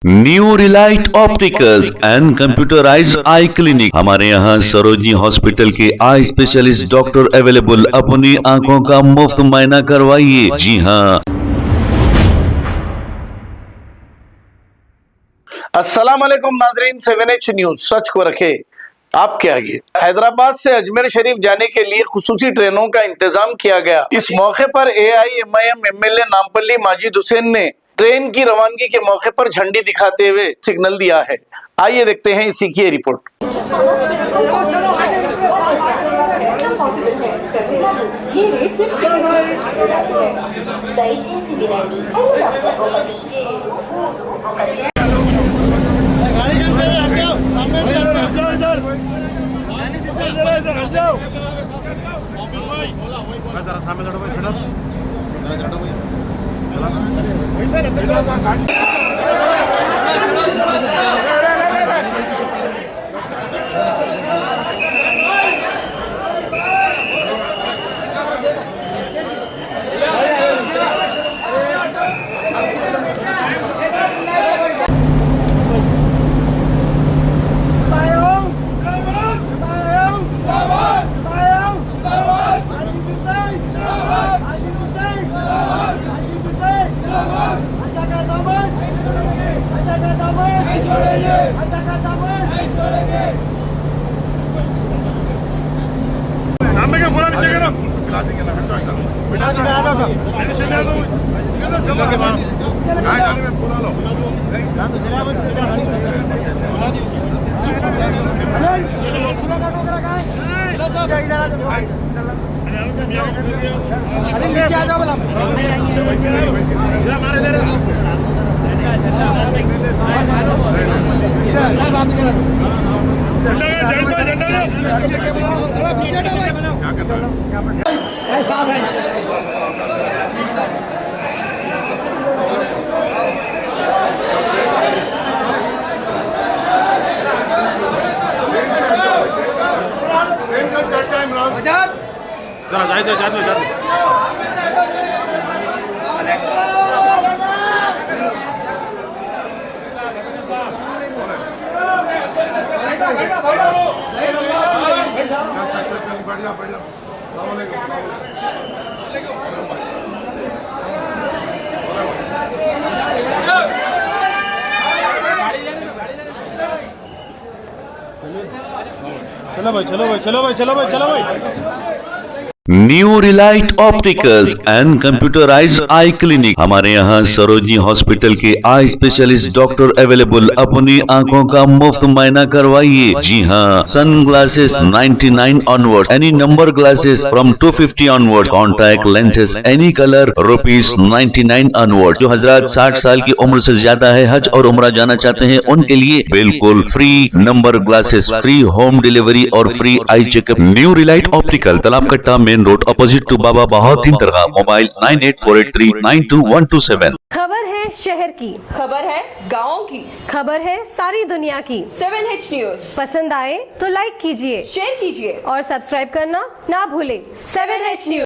New Relight opticals and computerised I clinic. हमारे यहाँ Sarojini hospital के आई स्पेशलिस्ट डॉक्टर अवेलेबल। अपनी आंखों का मुफ्त मुआयना करवाइए। जी हाँ। अस्सलाम वालेकुम नाजरीन, 7H न्यूज सच को रखे आपके आगे। हैदराबाद से अजमेर शरीफ जाने के लिए खुसूसी ट्रेनों का इंतजाम किया गया। इस मौके पर AIMIM MLA नामपल्ली माजिद हुसैन ने ट्रेन की रवानगी के मौके पर झंडी दिखाते हुए सिग्नल दिया है। आइए देखते हैं इसी की रिपोर्ट। जरा सामने चढ़ो भाई, सुनो जरा चढ़ो भाई। सामने के बोला नीचे करो, खिला देंगे ना, बिठा देंगे आधा सा, चलो के मारो, गाय जाने में बुला लो, यहाँ तो चला बस, बुला दी, अरे नीचे आ जाओ बोला, इधर मारे इधर, चलो भाई, चलो भाई, चलो भाई, चलो भाई, चलो भाई। New Relight opticals and computerised I clinic. हमारे यहाँ सरोजनी हॉस्पिटल के आई स्पेशलिस्ट डॉक्टर अवेलेबल। अपनी आंखों का मुफ्त मुआयना करवाइए। जी हाँ। Sun glasses 99 onward, any number glasses from 250 onward, contact lenses any colour ₹99 onward. जो हजरात 60 साल की उम्र से ज्यादा है, हज और उम्रा जाना चाहते हैं, उनके लिए बिल्कुल free number glasses, free home delivery और free eye checkup. New relight optical, Talab Katta, main road, opposite to Baba Bahauddin दरगाह। मोबाइल 9848392127। खबर है शहर की, खबर है गाँव की, खबर है सारी दुनिया की। 7H न्यूज पसंद आए तो लाइक कीजिए, शेयर कीजिए और सब्सक्राइब करना ना भूलें। 7H news.